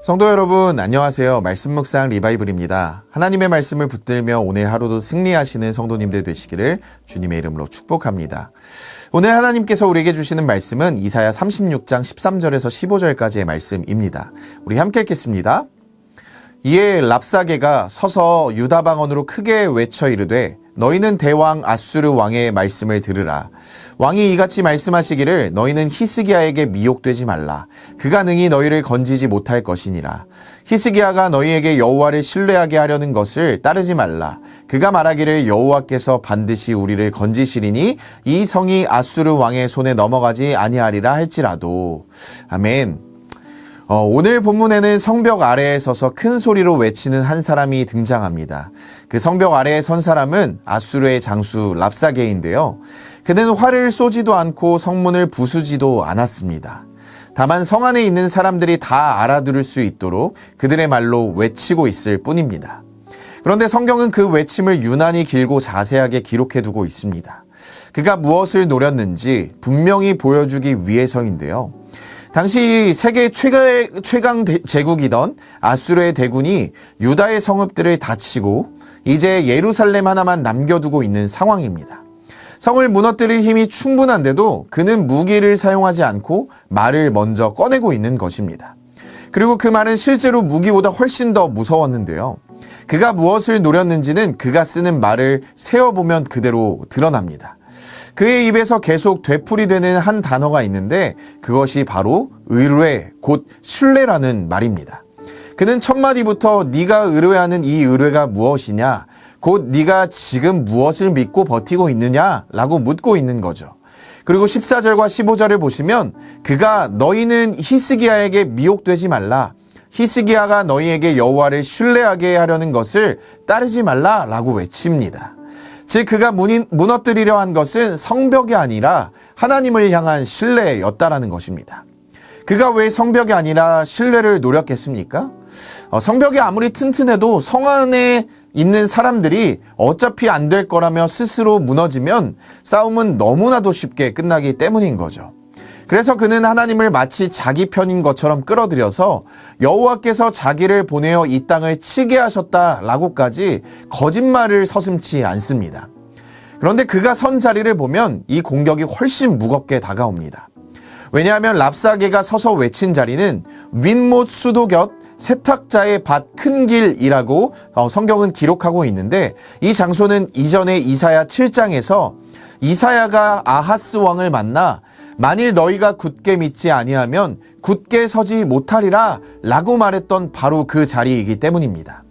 성도 여러분, 안녕하세요. 말씀 묵상 리바이블입니다. 하나님의 말씀을 붙들며 오늘 하루도 승리하시는 성도님들 되시기를 주님의 이름으로 축복합니다. 오늘 하나님께서 우리에게 주시는 말씀은 이사야 36장 13절에서 15절까지의 말씀입니다. 우리 함께 읽겠습니다. 이에 랍사게가 서서 유다 방언으로 크게 외쳐 이르되 너희는 대왕 아수르 왕의 말씀을 들으라. 왕이 이같이 말씀하시기를 너희는 히스기야에게 미혹되지 말라. 그가 능히 너희를 건지지 못할 것이니라. 히스기야가 너희에게 여호와를 신뢰하게 하려는 것을 따르지 말라. 그가 말하기를 여호와께서 반드시 우리를 건지시리니 이 성이 아수르 왕의 손에 넘어가지 아니하리라 할지라도. 아멘. 오늘 본문에는 성벽 아래에 서서 큰 소리로 외치는 한 사람이 등장합니다. 그 성벽 아래에 선 사람은 아수르의 장수 랍사게인데요. 그는 활을 쏘지도 않고 성문을 부수지도 않았습니다. 다만 성 안에 있는 사람들이 다 알아들을 수 있도록 그들의 말로 외치고 있을 뿐입니다. 그런데 성경은 그 외침을 유난히 길고 자세하게 기록해두고 있습니다. 그가 무엇을 노렸는지 분명히 보여주기 위해서인데요. 당시 세계 최강 제국이던 아수르의 대군이 유다의 성읍들을 닫히고 이제 예루살렘 하나만 남겨두고 있는 상황입니다. 성을 무너뜨릴 힘이 충분한데도 그는 무기를 사용하지 않고 말을 먼저 꺼내고 있는 것입니다. 그리고 그 말은 실제로 무기보다 훨씬 더 무서웠는데요. 그가 무엇을 노렸는지는 그가 쓰는 말을 세어보면 그대로 드러납니다. 그의 입에서 계속 되풀이되는 한 단어가 있는데 그것이 바로 의뢰, 곧 신뢰라는 말입니다. 그는 첫 마디부터 네가 의뢰하는 이 의뢰가 무엇이냐, 곧 네가 지금 무엇을 믿고 버티고 있느냐라고 묻고 있는 거죠. 그리고 14절과 15절을 보시면 그가 너희는 히스기야에게 미혹되지 말라. 히스기야가 너희에게 여호와를 신뢰하게 하려는 것을 따르지 말라라고 외칩니다. 즉 그가 무너뜨리려 한 것은 성벽이 아니라 하나님을 향한 신뢰였다라는 것입니다. 그가 왜 성벽이 아니라 신뢰를 노렸겠습니까? 성벽이 아무리 튼튼해도 성 안에 있는 사람들이 어차피 안 될 거라며 스스로 무너지면 싸움은 너무나도 쉽게 끝나기 때문인 거죠. 그래서 그는 하나님을 마치 자기 편인 것처럼 끌어들여서 여호와께서 자기를 보내어 이 땅을 치게 하셨다라고까지 거짓말을 서슴지 않습니다. 그런데 그가 선 자리를 보면 이 공격이 훨씬 무겁게 다가옵니다. 왜냐하면 랍사게가 서서 외친 자리는 윗못 수도 곁 세탁자의 밭 큰 길이라고 성경은 기록하고 있는데 이 장소는 이전에 이사야 7장에서 이사야가 아하스 왕을 만나 만일 너희가 굳게 믿지 아니하면 굳게 서지 못하리라 라고 말했던 바로 그 자리이기 때문입니다.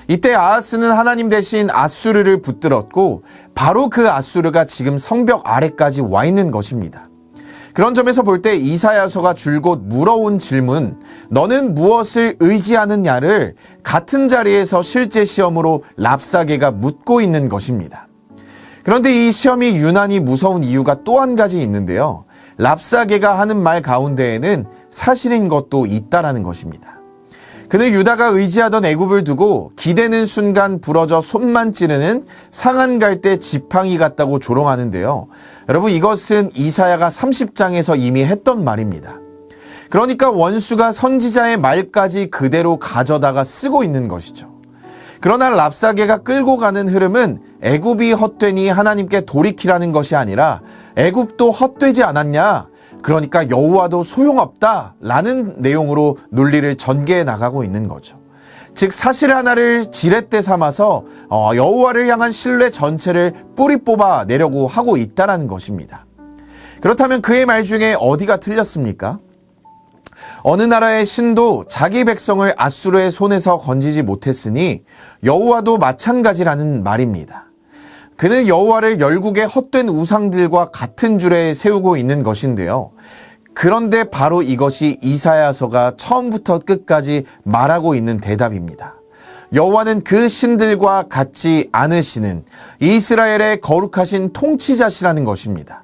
이때 아하스는 하나님 대신 아수르를 붙들었고 바로 그 아수르가 지금 성벽 아래까지 와 있는 것입니다. 그런 점에서 볼 때 이사야서가 줄곧 물어온 질문, 너는 무엇을 의지하느냐를 같은 자리에서 실제 시험으로 랍사게가 묻고 있는 것입니다. 그런데 이 시험이 유난히 무서운 이유가 또 한 가지 있는데요. 랍사게가 하는 말 가운데에는 사실인 것도 있다라는 것입니다. 그는 유다가 의지하던 애굽을 두고 기대는 순간 부러져 손만 찌르는 상한 갈대 지팡이 같다고 조롱하는데요. 여러분 이것은 이사야가 30장에서 이미 했던 말입니다. 그러니까 원수가 선지자의 말까지 그대로 가져다가 쓰고 있는 것이죠. 그러나 랍사게가 끌고 가는 흐름은 애굽이 헛되니 하나님께 돌이키라는 것이 아니라 애굽도 헛되지 않았냐? 그러니까 여호와도 소용없다라는 내용으로 논리를 전개해 나가고 있는 거죠. 즉 사실 하나를 지렛대 삼아서 여호와를 향한 신뢰 전체를 뿌리 뽑아 내려고 하고 있다라는 것입니다. 그렇다면 그의 말 중에 어디가 틀렸습니까? 어느 나라의 신도 자기 백성을 아수르의 손에서 건지지 못했으니 여호와도 마찬가지라는 말입니다. 그는 여호와를 열국의 헛된 우상들과 같은 줄에 세우고 있는 것인데요. 그런데 바로 이것이 이사야서가 처음부터 끝까지 말하고 있는 대답입니다. 여호와는 그 신들과 같지 않으시는 이스라엘의 거룩하신 통치자시라는 것입니다.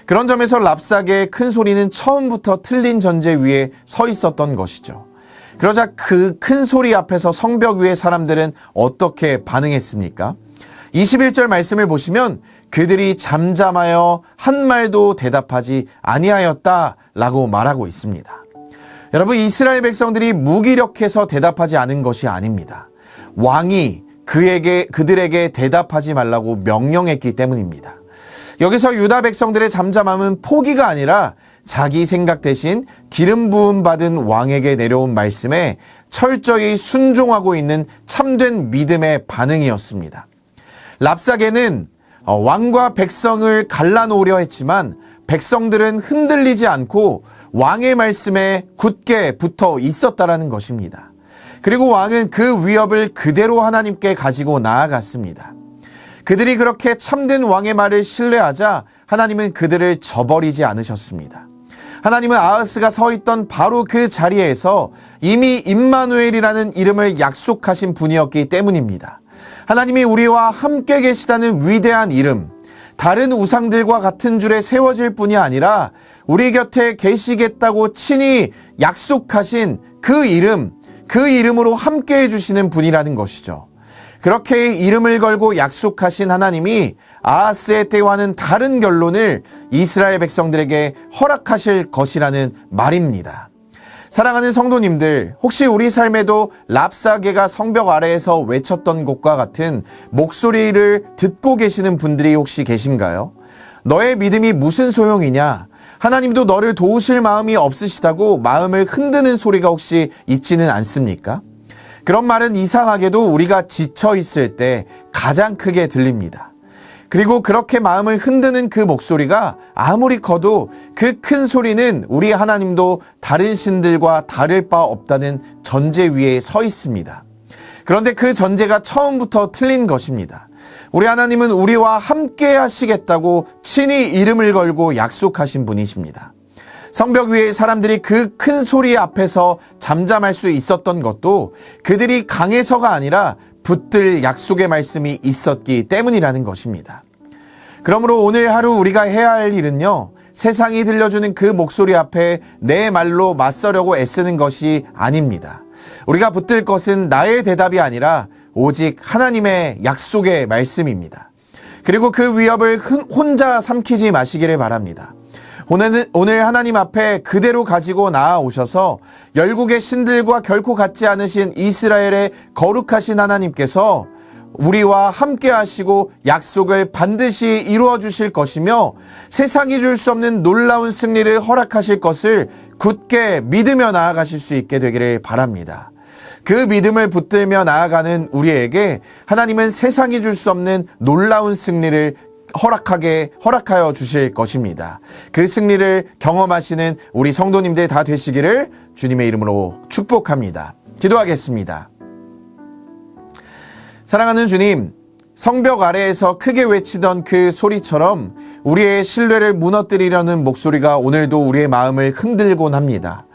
그런 점에서 랍사게의 큰 소리는 처음부터 틀린 전제 위에 서 있었던 것이죠. 그러자 그 큰 소리 앞에서 성벽 위의 사람들은 어떻게 반응했습니까? 21절 말씀을 보시면 그들이 잠잠하여 한 말도 대답하지 아니하였다라고 말하고 있습니다. 여러분, 이스라엘 백성들이 무기력해서 대답하지 않은 것이 아닙니다. 왕이 그들에게 대답하지 말라고 명령했기 때문입니다. 여기서 유다 백성들의 잠잠함은 포기가 아니라 자기 생각 대신 기름 부음 받은 왕에게 내려온 말씀에 철저히 순종하고 있는 참된 믿음의 반응이었습니다. 랍사게는 왕과 백성을 갈라놓으려 했지만 백성들은 흔들리지 않고 왕의 말씀에 굳게 붙어 있었다라는 것입니다. 그리고 왕은 그 위협을 그대로 하나님께 가지고 나아갔습니다. 그들이 그렇게 참된 왕의 말을 신뢰하자 하나님은 그들을 저버리지 않으셨습니다. 하나님은 아하스가 서 있던 바로 그 자리에서 이미 임마누엘이라는 이름을 약속하신 분이었기 때문입니다. 하나님이 우리와 함께 계시다는 위대한 이름, 다른 우상들과 같은 줄에 세워질 뿐이 아니라 우리 곁에 계시겠다고 친히 약속하신 그 이름, 그 이름으로 함께 해주시는 분이라는 것이죠. 그렇게 이름을 걸고 약속하신 하나님이 아하스의 때와는 다른 결론을 이스라엘 백성들에게 허락하실 것이라는 말입니다. 사랑하는 성도님들, 혹시 우리 삶에도 랍사게가 성벽 아래에서 외쳤던 것과 같은 목소리를 듣고 계시는 분들이 혹시 계신가요? 너의 믿음이 무슨 소용이냐? 하나님도 너를 도우실 마음이 없으시다고 마음을 흔드는 소리가 혹시 있지는 않습니까? 그런 말은 이상하게도 우리가 지쳐 있을 때 가장 크게 들립니다. 그리고 그렇게 마음을 흔드는 그 목소리가 아무리 커도 그 큰 소리는 우리 하나님도 다른 신들과 다를 바 없다는 전제 위에 서 있습니다. 그런데 그 전제가 처음부터 틀린 것입니다. 우리 하나님은 우리와 함께 하시겠다고 친히 이름을 걸고 약속하신 분이십니다. 성벽 위에 사람들이 그 큰 소리 앞에서 잠잠할 수 있었던 것도 그들이 강해서가 아니라 붙들 약속의 말씀이 있었기 때문이라는 것입니다. 그러므로 오늘 하루 우리가 해야 할 일은요, 세상이 들려주는 그 목소리 앞에 내 말로 맞서려고 애쓰는 것이 아닙니다. 우리가 붙들 것은 나의 대답이 아니라 오직 하나님의 약속의 말씀입니다. 그리고 그 위협을 혼자 삼키지 마시기를 바랍니다. 오늘 하나님 앞에 그대로 가지고 나아오셔서 열국의 신들과 결코 같지 않으신 이스라엘의 거룩하신 하나님께서 우리와 함께 하시고 약속을 반드시 이루어 주실 것이며 세상이 줄 수 없는 놀라운 승리를 허락하실 것을 굳게 믿으며 나아가실 수 있게 되기를 바랍니다. 그 믿음을 붙들며 나아가는 우리에게 하나님은 세상이 줄 수 없는 놀라운 승리를 허락하여 주실 것입니다. 그 승리를 경험하시는 우리 성도님들 다 되시기를 주님의 이름으로 축복합니다. 기도하겠습니다. 사랑하는 주님, 성벽 아래에서 크게 외치던 그 소리처럼 우리의 신뢰를 무너뜨리려는 목소리가 오늘도 우리의 마음을 흔들곤 합니다.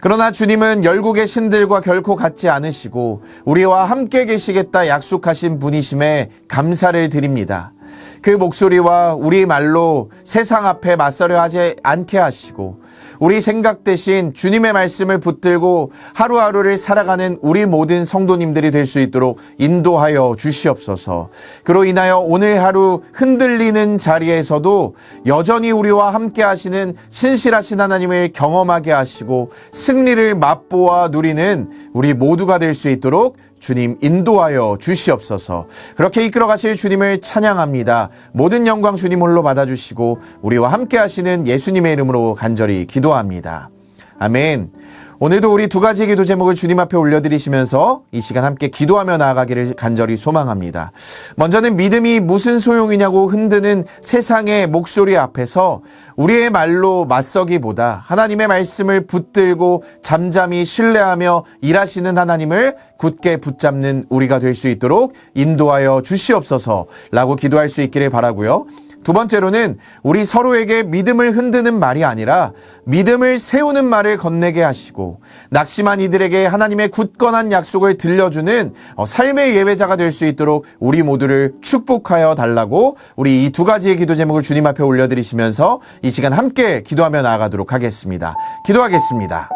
그러나 주님은 열국의 신들과 결코 같지 않으시고 우리와 함께 계시겠다 약속하신 분이심에 감사를 드립니다. 그 목소리와 우리 말로 세상 앞에 맞서려 하지 않게 하시고 우리 생각 대신 주님의 말씀을 붙들고 하루하루를 살아가는 우리 모든 성도님들이 될 수 있도록 인도하여 주시옵소서. 그로 인하여 오늘 하루 흔들리는 자리에서도 여전히 우리와 함께 하시는 신실하신 하나님을 경험하게 하시고 승리를 맛보아 누리는 우리 모두가 될 수 있도록 주님 인도하여 주시옵소서. 그렇게 이끌어 가실 주님을 찬양합니다. 모든 영광 주님 홀로 받아주시고 우리와 함께 하시는 예수님의 이름으로 간절히 기도합니다. 아멘. 오늘도 우리 두 가지 기도 제목을 주님 앞에 올려드리시면서 이 시간 함께 기도하며 나아가기를 간절히 소망합니다. 먼저는 믿음이 무슨 소용이냐고 흔드는 세상의 목소리 앞에서 우리의 말로 맞서기보다 하나님의 말씀을 붙들고 잠잠히 신뢰하며 일하시는 하나님을 굳게 붙잡는 우리가 될 수 있도록 인도하여 주시옵소서라고 기도할 수 있기를 바라고요. 두 번째로는 우리 서로에게 믿음을 흔드는 말이 아니라 믿음을 세우는 말을 건네게 하시고 낙심한 이들에게 하나님의 굳건한 약속을 들려주는 삶의 예배자가 될 수 있도록 우리 모두를 축복하여 달라고 우리 이 두 가지의 기도 제목을 주님 앞에 올려드리시면서 이 시간 함께 기도하며 나아가도록 하겠습니다. 기도하겠습니다.